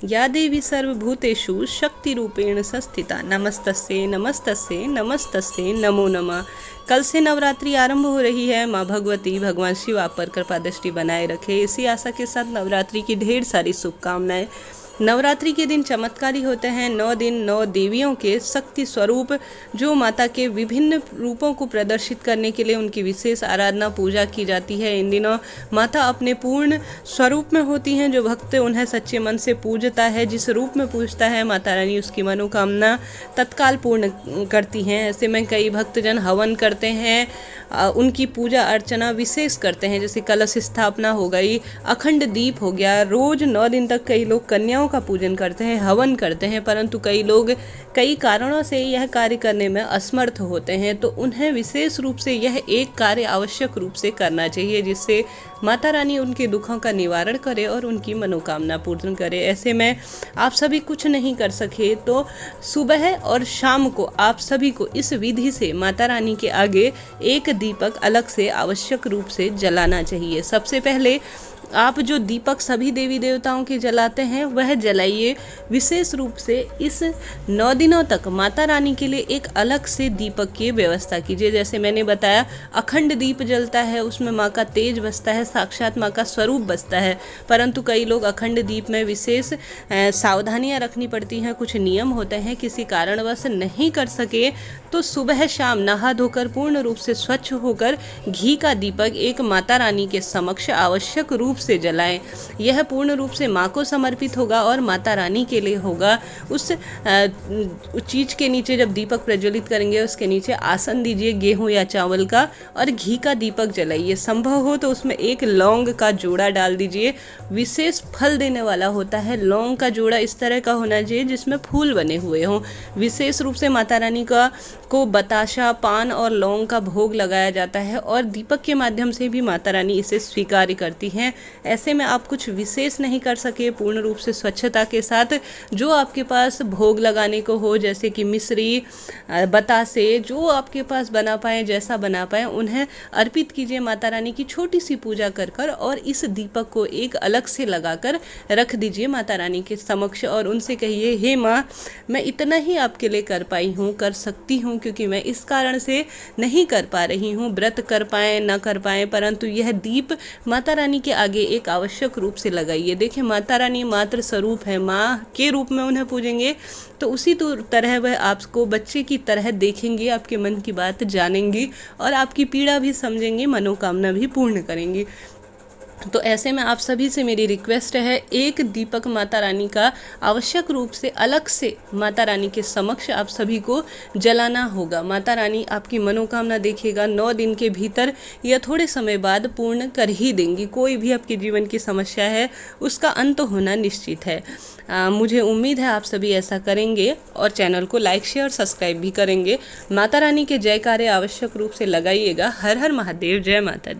या देवी सर्वभूतेषु शक्तिरूपेण संस्थिता नमस्तस्यै नमस्तस्यै नमस्तस्यै नमो नमः। कल से नवरात्रि आरंभ हो रही है। माँ भगवती भगवान शिव आप पर कृपा दृष्टि बनाए रखे, इसी आशा के साथ नवरात्रि की ढेर सारी शुभकामनाएं। नवरात्रि के दिन चमत्कारी होते हैं। 9 दिन 9 देवियों के शक्ति स्वरूप जो माता के विभिन्न रूपों को प्रदर्शित करने के लिए उनकी विशेष आराधना पूजा की जाती है। इन दिनों माता अपने पूर्ण स्वरूप में होती हैं। जो भक्त उन्हें सच्चे मन से पूजता है, जिस रूप में पूजता है, माता रानी उसकी मनोकामना तत्काल पूर्ण करती हैं। ऐसे में कई भक्तजन हवन करते हैं, उनकी पूजा अर्चना विशेष करते हैं, जैसे कलश स्थापना हो गई, अखंड दीप हो गया। रोज 9 दिन तक कई लोग कन्याओं का पूजन करते हैं, हवन करते हैं, परंतु कई लोग कई कारणों से यह कार्य करने में असमर्थ होते हैं, तो उन्हें विशेष रूप से यह एक कार्य आवश्यक रूप से करना चाहिए, जिससे माता रानी उनके दुखों का निवारण करे और उनकी मनोकामना पूर्ण करे। ऐसे में आप सभी कुछ नहीं कर सके तो सुबह और शाम को आप सभी को इस विधि से माता रानी के आगे एक दीपक अलग से आवश्यक रूप से जलाना चाहिए। सबसे पहले आप जो दीपक सभी देवी देवताओं के जलाते हैं वह जलाइए। विशेष रूप से इस 9 दिनों तक माता रानी के लिए एक अलग से दीपक की व्यवस्था कीजिए। जैसे मैंने बताया, अखंड दीप जलता है, उसमें माँ का तेज बसता है, साक्षात माँ का स्वरूप बसता है, परंतु कई लोग अखंड दीप में विशेष सावधानियाँ रखनी पड़ती हैं, कुछ नियम होते हैं, किसी कारणवश नहीं कर सके तो सुबह शाम नहा धोकर पूर्ण रूप से स्वच्छ होकर घी का दीपक एक माता रानी के समक्ष आवश्यक रूप से जलाएं। यह पूर्ण रूप से माँ को समर्पित होगा और माता रानी के लिए होगा। उस चीज़ के नीचे जब दीपक प्रज्वलित करेंगे उसके नीचे आसन दीजिए गेहूं या चावल का और घी का दीपक जलाइए। संभव हो तो उसमें एक लौंग का जोड़ा डाल दीजिए, विशेष फल देने वाला होता है। लौंग का जोड़ा इस तरह का होना चाहिए जिसमें फूल बने हुए हों। विशेष रूप से माता रानी को बताशा, पान और लौंग का भोग लगाया जाता है और दीपक के माध्यम से भी माता रानी इसे स्वीकार करती हैं। ऐसे में आप कुछ विशेष नहीं कर सके, पूर्ण रूप से स्वच्छता के साथ जो आपके पास भोग लगाने को हो, जैसे कि मिश्री, बतासे, जो आपके पास बना पाए, जैसा बना पाए, उन्हें अर्पित कीजिए माता रानी की छोटी सी पूजा कर और इस दीपक को एक अलग से लगाकर रख दीजिए माता रानी के समक्ष और उनसे कहिए, हे माँ, मैं इतना ही आपके लिए कर पाई हूँ, कर सकती हूँ, क्योंकि मैं इस कारण से नहीं कर पा रही हूँ। व्रत कर पाएँ न कर पाएँ, परंतु यह दीप माता रानी के आगे एक आवश्यक रूप से लगाइए। देखिए, माता रानी मातृ स्वरूप है, माँ के रूप में उन्हें पूजेंगे तो उसी तरह वह आपको बच्चे की तरह देखेंगी, आपके मन की बात जानेंगी और आपकी पीड़ा भी समझेंगी, मनोकामना भी पूर्ण करेंगी। तो ऐसे में आप सभी से मेरी रिक्वेस्ट है, एक दीपक माता रानी का आवश्यक रूप से अलग से माता रानी के समक्ष आप सभी को जलाना होगा। माता रानी आपकी मनोकामना देखिएगा, 9 दिन के भीतर या थोड़े समय बाद पूर्ण कर ही देंगी। कोई भी आपके जीवन की समस्या है उसका अंत होना निश्चित है। मुझे उम्मीद है आप सभी ऐसा करेंगे और चैनल को लाइक शेयर और सब्सक्राइब भी करेंगे। माता रानी के जयकारे आवश्यक रूप से लगाइएगा। हर हर महादेव, जय माता दी।